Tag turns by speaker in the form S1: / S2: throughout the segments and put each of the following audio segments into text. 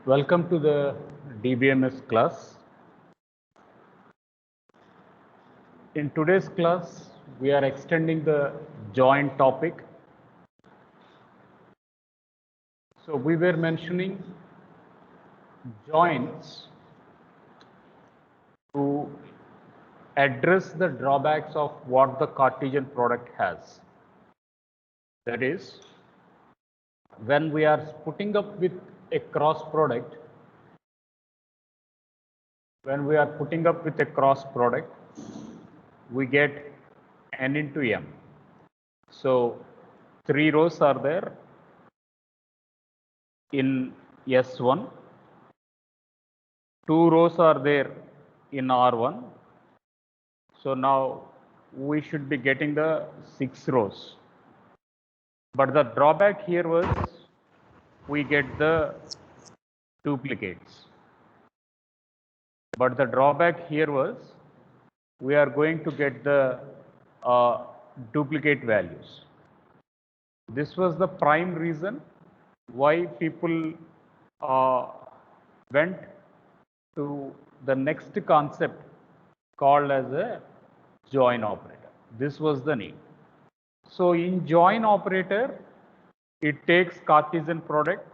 S1: Welcome to the DBMS class. In today's class, we are extending the joint topic. So we were mentioning joints to address the drawbacks of what the Cartesian product has. That is, when we are putting up with a cross product, we get n into m. So 3 rows are there in S1, 2 rows are there in R1. So now we should be getting the 6 rows. But the drawback here was we get the duplicates. But the drawback here was we are going to get the duplicate values. This was the prime reason why people went to the next concept called as a join operator. This was the need. So in join operator, it takes Cartesian product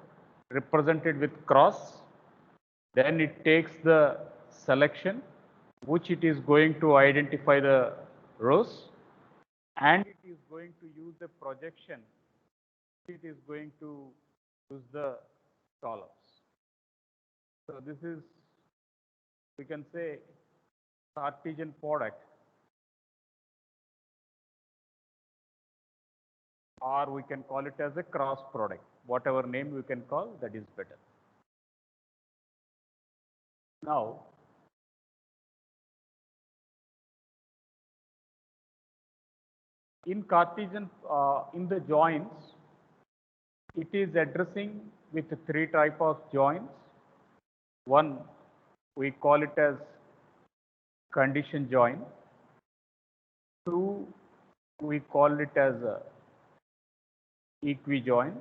S1: represented with cross, then it takes the selection, which it is going to identify the rows, and it is going to use the projection, it is going to use the columns. So this is, we can say, Cartesian product, or we can call it as a cross product. Whatever name we can call, that is better. Now, in Cartesian, in the joins, it is addressing with 3 type of joins. One, we call it as condition join. 2, we call it as equi-join.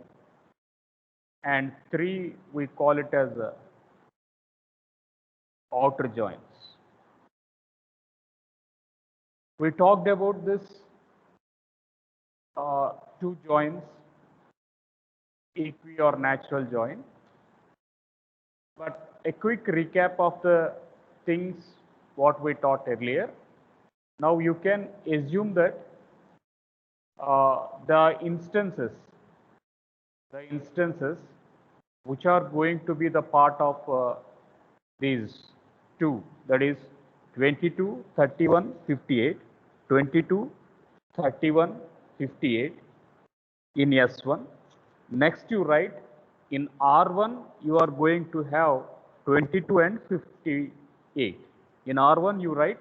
S1: And 3, we call it as outer joins. We talked about this 2 joins, equi or natural join. But a quick recap of the things what we taught earlier. Now you can assume that the instances which are going to be the part of these 2, that is 22, 31, 58, 22, 31, 58 in S1. Next you write in R1 you are going to have 22 and 58. In R1 you write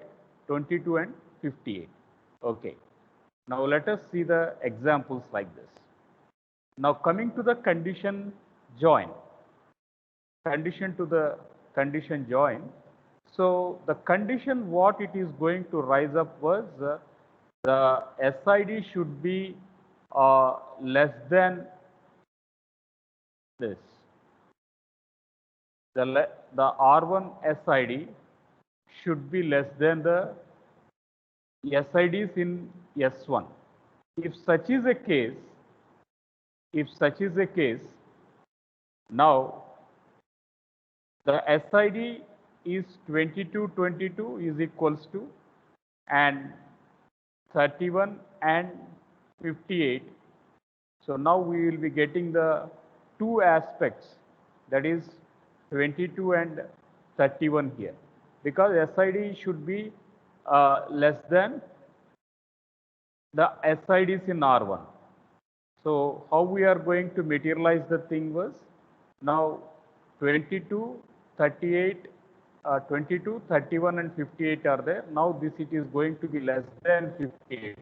S1: 22 and 58. Okay. Now let us see the examples like this. Now coming to the condition join. Condition to the condition join. So the condition what it is going to rise up was the SID should be less than this. The R1 SID should be less than the SIDs in S1. If such is a case, now the SID is 22 is equals to and 31 and 58. So now we will be getting the 2 aspects, that is 22 and 31 here, because SID should be less than the SIDs in R1. So how we are going to materialize the thing was, now 22, 38, 22, 31 and 58 are there. Now this it is going to be less than 58.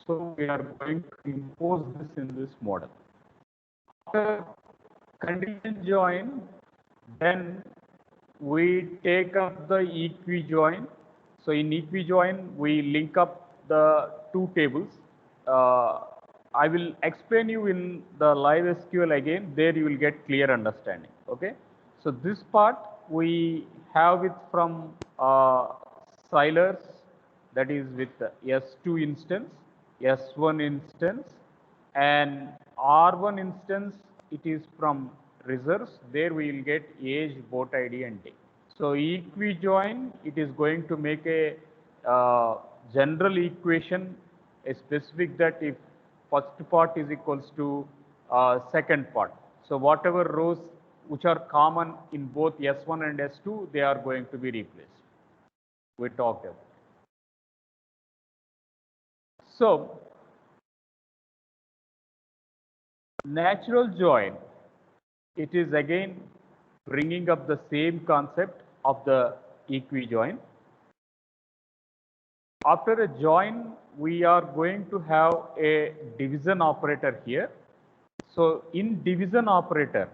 S1: So we are going to impose this in this model. After condition join, then we take up the equi-join. So in equi-join, we link up the 2 tables. I will explain you in the live SQL again. There you will get clear understanding. Okay. So this part we have it from Silers, that is with S2 instance, S1 instance, and R1 instance, it is from reserves. There we will get age, boat ID, and day. So equijoin, it is going to make a general equation, a specific that if first part is equals to second part. So whatever rows which are common in both S1 and S2, they are going to be replaced. We talked about. So natural join, it is again bringing up the same concept of the equijoin. After a join, we are going to have a division operator here. So in division operator,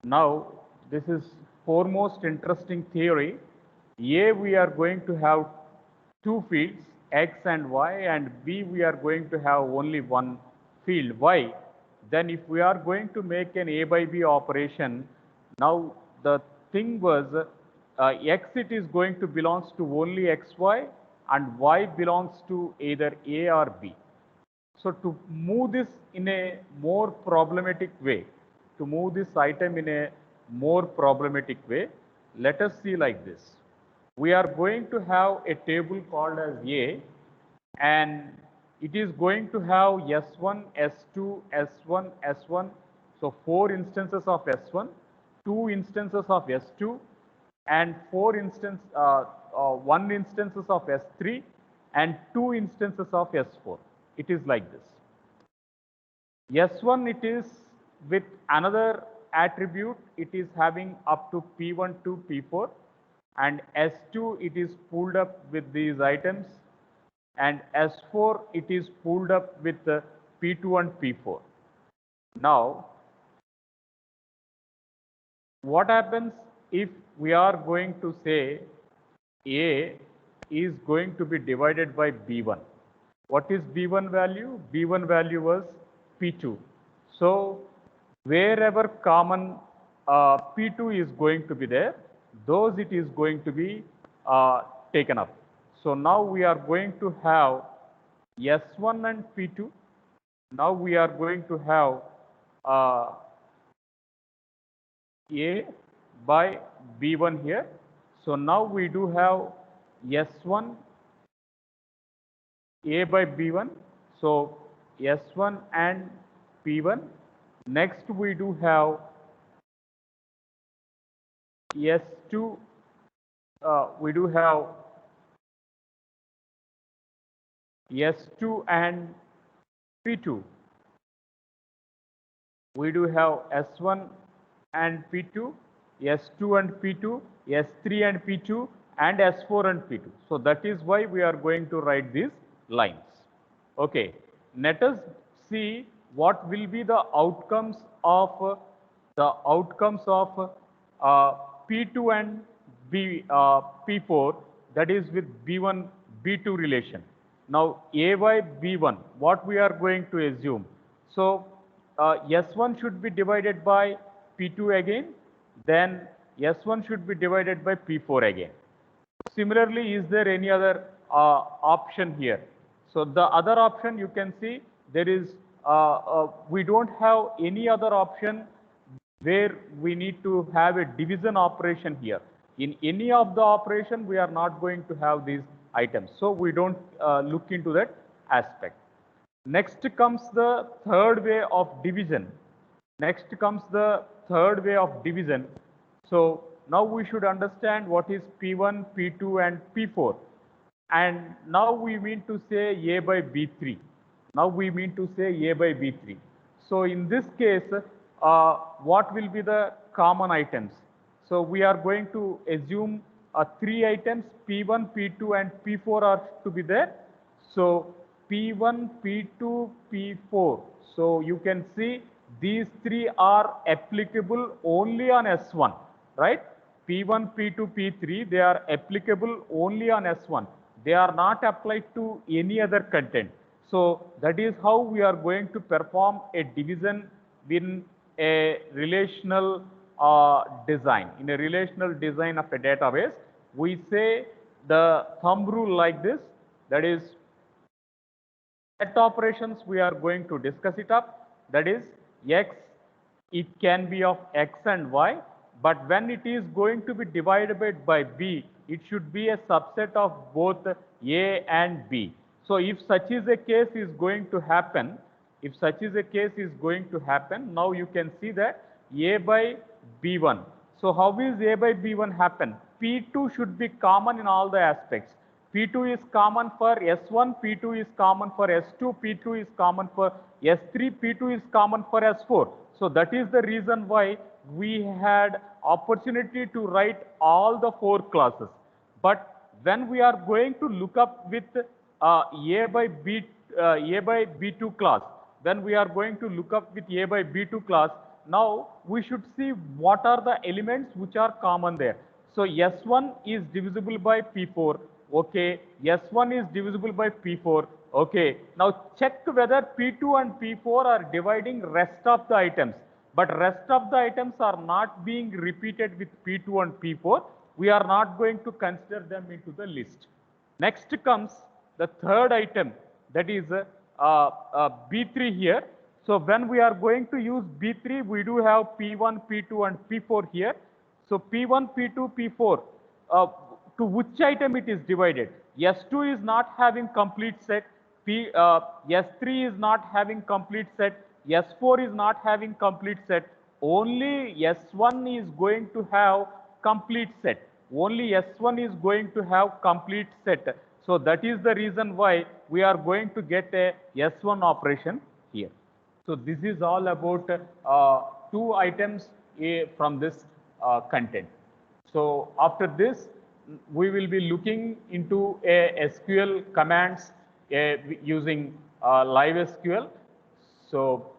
S1: now this is foremost interesting theory. A, we are going to have two fields, X and Y, and B, we are going to have only one field, Y. Then if we are going to make an A by B operation, now the thing was X, it is going to belongs to only XY, and Y belongs to either A or B. So to move this in a more problematic way, to move this item in a more problematic way, let us see like this. We are going to have a table called as A, and it is going to have S1, S2, S1, S1. So 4 instances of S1, 2 instances of S2, and 1 instances of S3, and 2 instances of S4. It is like this. S1, it is with another attribute, it is having up to P1 to P4, and S2, it is pulled up with these items, and S4, it is pulled up with P2 and P4. Now, what happens if we are going to say A is going to be divided by B1? What is B1 value? B1 value was P2. So wherever common P2 is going to be there, those it is going to be taken up. So now we are going to have S1 and P2. Now we are going to have A by B1 here. So now we do have S1 A by B1. So S1 and P1. Next we do have S2. We do have S2 and P2. We do have S1 and P2, S2 and P2, S3 and P2, and S4 and P2. So that is why we are going to write these lines. Okay, let us see what will be the outcomes of P2 and P4, that is with B1 B2 relation. Now A by B1, what we are going to assume? So S1 should be divided by P2 again, then S1 should be divided by P4 again. Similarly, is there any other option here? So the other option you can see there is, we don't have any other option where we need to have a division operation here. In any of the operation, we are not going to have these items. So we don't look into that aspect. Next comes the third way of division. Next comes the third way of division. So now we should understand what is P1, P2 and P4. And now we mean to say A by B3. Now we mean to say A by B3. So in this case, what will be the common items? So we are going to assume 3 items, P1, P2 and P4 are to be there. So P1, P2, P4. So you can see these 3 are applicable only on S1, right? P1, P2, P3, they are applicable only on S1. They are not applied to any other content. So that is how we are going to perform a division in a relational design, in a relational design of a database, we say the thumb rule like this, that is set operations we are going to discuss it up, that is x, it can be of x and y, but when it is going to be divided by b, it should be a subset of both a and b. So if such is a case is going to happen, now you can see that a by b1. So how is a by b1 happen? P2 should be common in all the aspects. P2 is common for S1, P2 is common for S2, P2 is common for S3, P2 is common for S4. So that is the reason why we had opportunity to write all the 4 classes. But when we are going to look up with A by B2 class, then we are going to look up with A by B2 class. Now we should see what are the elements which are common there. So S1 is divisible by P4. Okay, S1 is divisible by P4. Okay, now check whether P2 and P4 are dividing rest of the items. But rest of the items are not being repeated with P2 and P4. We are not going to consider them into the list. Next comes the third item, that is B3 here. So when we are going to use B3, we do have P1, P2 and P4 here. So P1, P2, P4, to which item it is divided? S2 is not having complete set, S3 is not having complete set, S4 is not having complete set, only S1 is going to have complete set. Only S1 is going to have complete set. So that is the reason why we are going to get a S1 operation here. So this is all about 2 items from this content. So after this, we will be looking into a SQL commands using live SQL. So